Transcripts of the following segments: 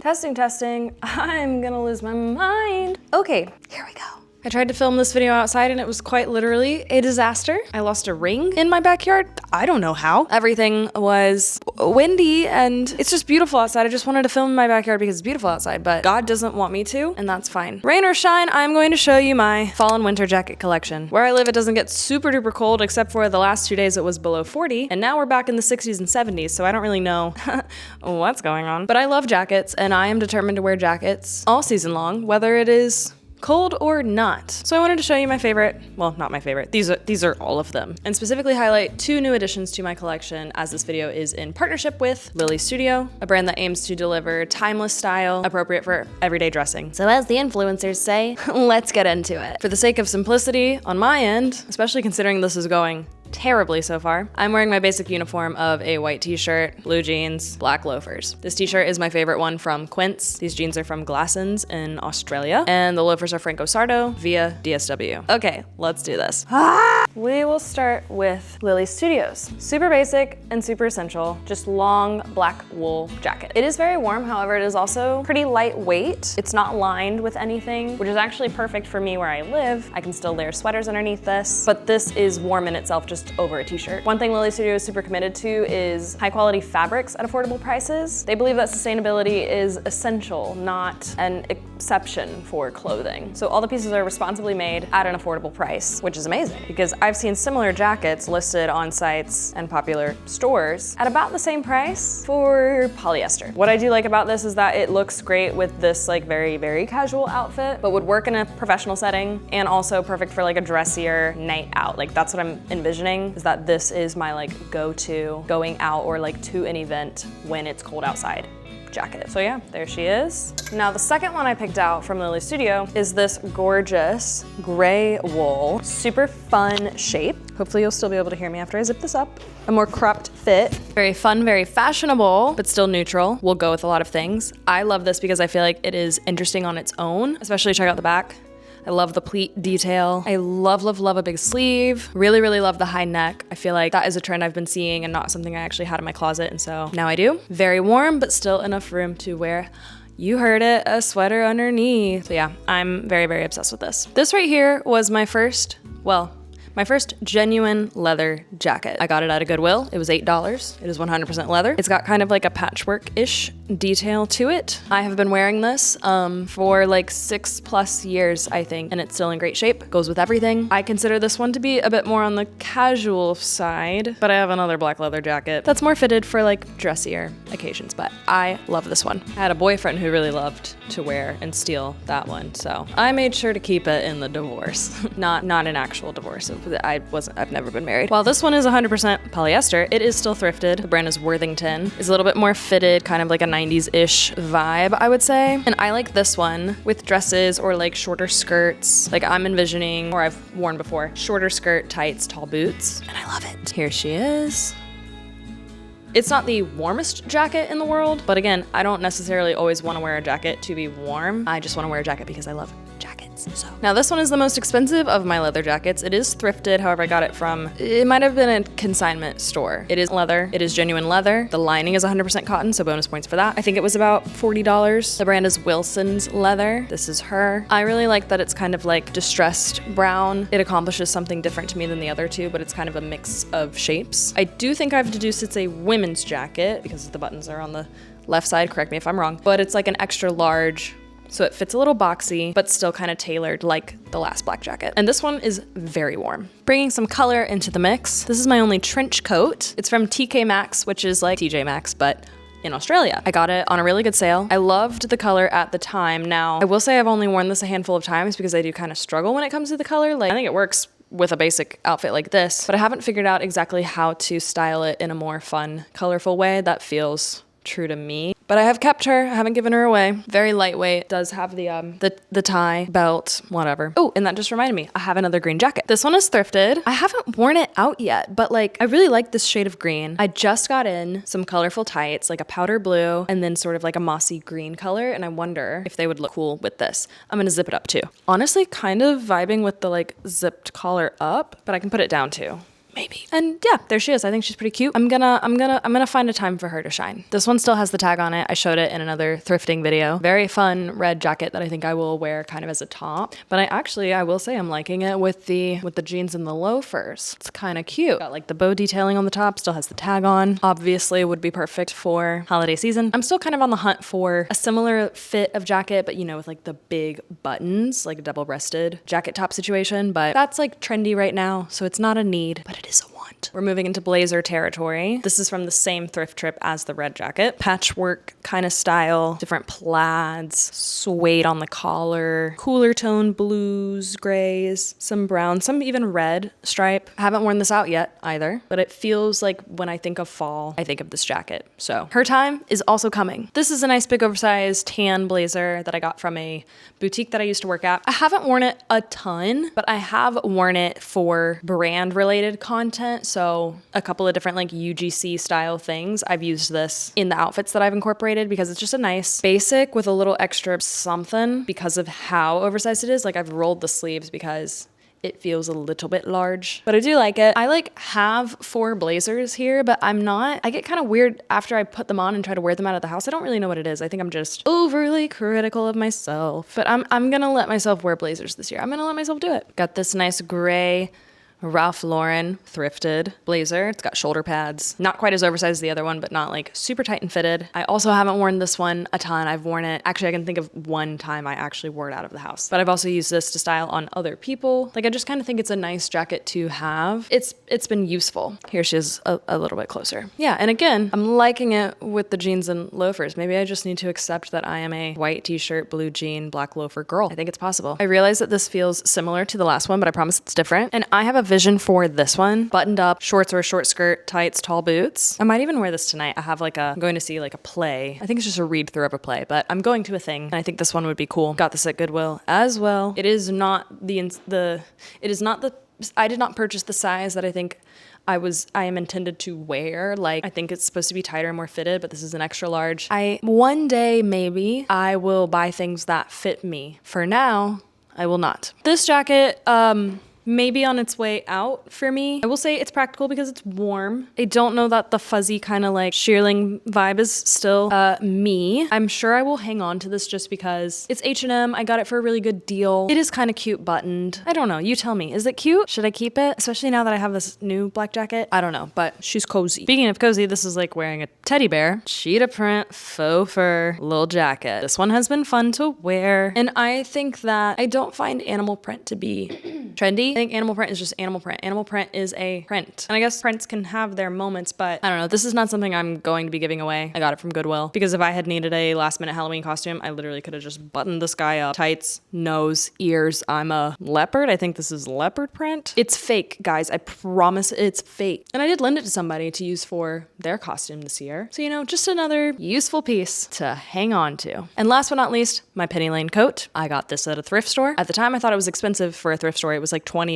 Testing, testing. I'm gonna lose my mind. Okay, here we go. I tried to film this video outside and it was quite literally a disaster. I lost a ring in my backyard. I don't know how. Everything was windy and it's just beautiful outside. I just wanted to film in my backyard because it's beautiful outside, but God doesn't want me to, and that's fine. Rain or shine, I'm going to show you my fall and winter jacket collection. Where I live, it doesn't get super duper cold, except for the last 2 days it was below 40, and now we're back in the 60s and 70s, so I don't really know what's going on. But I love jackets, and I am determined to wear jackets all season long, whether it is cold or not. So I wanted to show you my favorite, well, not my favorite, these are all of them, and specifically highlight 2 new additions to my collection, as this video is in partnership with Lily Studio, a brand that aims to deliver timeless style appropriate for everyday dressing. So as the influencers say, let's get into it. For the sake of simplicity on my end, especially considering this is going terribly so far, I'm wearing my basic uniform of a white t-shirt, blue jeans, black loafers. This t-shirt is my favorite one from Quince. These jeans are from Glassons in Australia, and the loafers are Franco Sardo via DSW. Okay, let's do this. We will start with Lily Studios. Super basic and super essential, just long black wool jacket. It is very warm, however, it is also pretty lightweight. It's not lined with anything, which is actually perfect for me where I live. I can still layer sweaters underneath this, but this is warm in itself just over a t-shirt. One thing Lily Studio is super committed to is high quality fabrics at affordable prices. They believe that sustainability is essential, not an exception for clothing. So all the pieces are responsibly made at an affordable price, which is amazing because I've seen similar jackets listed on sites and popular stores at about the same price for polyester. What I do like about this is that it looks great with this like very, very casual outfit, but would work in a professional setting and also perfect for like a dressier night out. Like that's what I'm envisioning, is that this is my like go-to going out or like to an event when it's cold outside jacket. So yeah, there she is. Now the second one I picked out from Lily Studio is this gorgeous gray wool, super fun shape. Hopefully you'll still be able to hear me after I zip this up. A more cropped fit. Very fun, very fashionable, but still neutral. Will go with a lot of things. I love this because I feel like it is interesting on its own, especially check out the back. I love the pleat detail. I love, love, love a big sleeve. Really, really love the high neck. I feel like that is a trend I've been seeing and not something I actually had in my closet, and so now I do. Very warm, but still enough room to wear, you heard it, a sweater underneath. So yeah, I'm very, very obsessed with this. This right here was my first genuine leather jacket. I got it at a Goodwill. It was $8. It is 100% leather. It's got kind of like a patchwork-ish detail to it. I have been wearing this for like 6+ years, I think, and it's still in great shape. Goes with everything. I consider this one to be a bit more on the casual side, but I have another black leather jacket that's more fitted for like dressier occasions, but I love this one. I had a boyfriend who really loved to wear and steal that one, so I made sure to keep it in the divorce. not an actual divorce. I've never been married. While this one is 100% polyester, it is still thrifted. The brand is Worthington. It's a little bit more fitted, kind of like a 90s-ish vibe, I would say. And I like this one with dresses or like shorter skirts. Like I'm envisioning, or I've worn before, shorter skirt, tights, tall boots, and I love it. Here she is. It's not the warmest jacket in the world, but again, I don't necessarily always want to wear a jacket to be warm. I just want to wear a jacket because I love jackets. So now this one is the most expensive of my leather jackets. It is thrifted, however I got it from, it might have been a consignment store. It is leather, it is genuine leather. The lining is 100% cotton, so bonus points for that. I think it was about $40. The brand is Wilson's Leather. This is her. I really like that it's kind of like distressed brown. It accomplishes something different to me than the other two, but it's kind of a mix of shapes. I do think I've deduced it's a women's jacket because the buttons are on the left side, correct me if I'm wrong, but it's like an extra large, so it fits a little boxy, but still kind of tailored like the last black jacket. And this one is very warm. Bringing some color into the mix. This is my only trench coat. It's from TK Maxx, which is like TJ Maxx, but in Australia. I got it on a really good sale. I loved the color at the time. Now, I will say I've only worn this a handful of times because I do kind of struggle when it comes to the color. Like, I think it works with a basic outfit like this, but I haven't figured out exactly how to style it in a more fun, colorful way that feels true to me. But I have kept her, I haven't given her away. Very lightweight, does have the tie, belt, whatever. Oh, and that just reminded me, I have another green jacket. This one is thrifted. I haven't worn it out yet, but like, I really like this shade of green. I just got in some colorful tights, like a powder blue, and then sort of like a mossy green color, and I wonder if they would look cool with this. I'm gonna zip it up too. Honestly, kind of vibing with the like zipped collar up, but I can put it down too. Maybe. And yeah, there she is. I think she's pretty cute. I'm gonna find a time for her to shine. This one still has the tag on it. I showed it in another thrifting video. Very fun red jacket that I think I will wear kind of as a top. But I will say I'm liking it with the jeans and the loafers. It's kind of cute. Got like the bow detailing on the top, still has the tag on. Obviously would be perfect for holiday season. I'm still kind of on the hunt for a similar fit of jacket, but you know, with like the big buttons, like a double-breasted jacket top situation. But that's like trendy right now, so it's not a need, but it is a want. We're moving into blazer territory. This is from the same thrift trip as the red jacket. Patchwork kind of style, different plaids, suede on the collar, cooler tone blues, grays, some brown, some even red stripe. I haven't worn this out yet either, but it feels like when I think of fall, I think of this jacket. So her time is also coming. This is a nice big oversized tan blazer that I got from a boutique that I used to work at. I haven't worn it a ton, but I have worn it for brand related content. So a couple of different like UGC style things. I've used this in the outfits that I've incorporated because it's just a nice basic with a little extra something because of how oversized it is. Like I've rolled the sleeves because it feels a little bit large, but I do like it. I like have 4 blazers here, but I get kind of weird after I put them on and try to wear them out of the house. I don't really know what it is. I think I'm just overly critical of myself, but I'm gonna let myself wear blazers this year. I'm gonna let myself do it. Got this nice gray Ralph Lauren thrifted blazer. It's got shoulder pads. Not quite as oversized as the other one, but not like super tight and fitted. I also haven't worn this one a ton. I've worn it, actually I can think of one time I actually wore it out of the house. But I've also used this to style on other people. Like I just kind of think it's a nice jacket to have. It's been useful. Here she is a little bit closer. Yeah, and again, I'm liking it with the jeans and loafers. Maybe I just need to accept that I am a white t-shirt, blue jean, black loafer girl. I think it's possible. I realize that this feels similar to the last one, but I promise it's different. And I have a vision for this one. Buttoned up, shorts or a short skirt, tights, tall boots. I might even wear this tonight. I have I'm going to see like a play. I think it's just a read through of a play, but I'm going to a thing and I think this one would be cool. Got this at Goodwill as well. It is not I did not purchase the size that I think I am intended to wear. Like, I think it's supposed to be tighter and more fitted, but this is an extra large. One day, maybe, I will buy things that fit me. For now, I will not. This jacket, maybe on its way out for me. I will say it's practical because it's warm. I don't know that the fuzzy kind of like shearling vibe is still me. I'm sure I will hang on to this just because it's H&M. I got it for a really good deal. It is kind of cute buttoned. I don't know. You tell me. Is it cute? Should I keep it? Especially now that I have this new black jacket. I don't know, but she's cozy. Speaking of cozy, this is like wearing a teddy bear. Cheetah print, faux fur, little jacket. This one has been fun to wear. And I think that I don't find animal print to be trendy. I think animal print is just animal print. Animal print is a print. And I guess prints can have their moments, but I don't know. This is not something I'm going to be giving away. I got it from Goodwill because if I had needed a last minute Halloween costume, I literally could have just buttoned this guy up. Tights, nose, ears. I'm a leopard. I think this is leopard print. It's fake, guys. I promise it's fake. And I did lend it to somebody to use for their costume this year. So, you know, just another useful piece to hang on to. And last but not least, my Penny Lane coat. I got this at a thrift store. At the time, I thought it was expensive for a thrift store. It was like $20.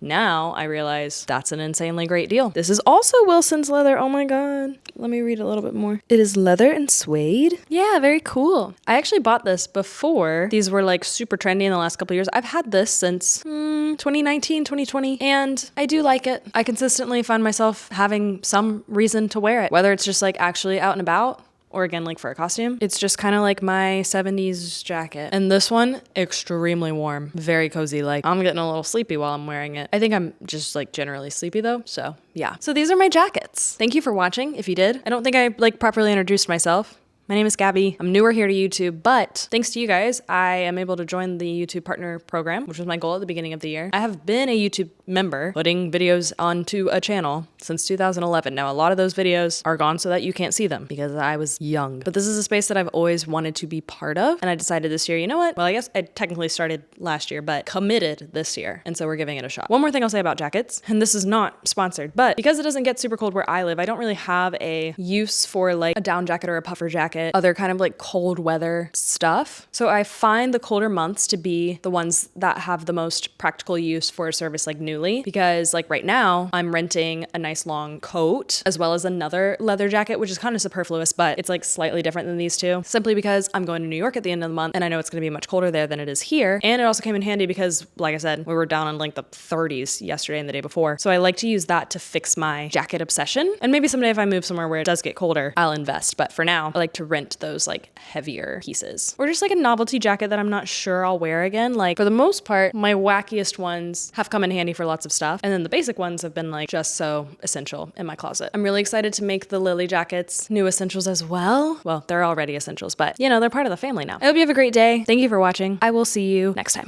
Now I realize that's an insanely great deal. This is also Wilson's leather. Oh my God. Let me read a little bit more. It is leather and suede. Yeah, very cool. I actually bought this before these were like super trendy in the last couple of years. I've had this since 2019, 2020, and I do like it. I consistently find myself having some reason to wear it, whether it's just like actually out and about or again, like for a costume. It's just kind of like my 70s jacket. And this one, extremely warm, very cozy. Like I'm getting a little sleepy while I'm wearing it. I think I'm just like generally sleepy though. So yeah. So these are my jackets. Thank you for watching. If you did, I don't think I like properly introduced myself. My name is Gabby. I'm newer here to YouTube, but thanks to you guys, I am able to join the YouTube Partner Program, which was my goal at the beginning of the year. I have been a YouTube member, putting videos onto a channel since 2011. Now, a lot of those videos are gone so that you can't see them because I was young. But this is a space that I've always wanted to be part of, and I decided this year, you know what? Well, I guess I technically started last year, but committed this year, and so we're giving it a shot. One more thing I'll say about jackets, and this is not sponsored, but because it doesn't get super cold where I live, I don't really have a use for like a down jacket or a puffer jacket, other kind of like cold weather stuff. So I find the colder months to be the ones that have the most practical use for a service like New newly because like right now I'm renting a nice long coat as well as another leather jacket, which is kind of superfluous, but it's like slightly different than these two simply because I'm going to New York at the end of the month and I know it's going to be much colder there than it is here. And it also came in handy because like I said, we were down in like the 30s yesterday and the day before. So I like to use that to fix my jacket obsession. And maybe someday if I move somewhere where it does get colder, I'll invest. But for now, I like to rent those like heavier pieces or just like a novelty jacket that I'm not sure I'll wear again. Like for the most part, my wackiest ones have come in handy for lots of stuff. And then the basic ones have been like just so essential in my closet. I'm really excited to make the Lily jackets new essentials as well. Well, they're already essentials, but you know, they're part of the family now. I hope you have a great day. Thank you for watching. I will see you next time.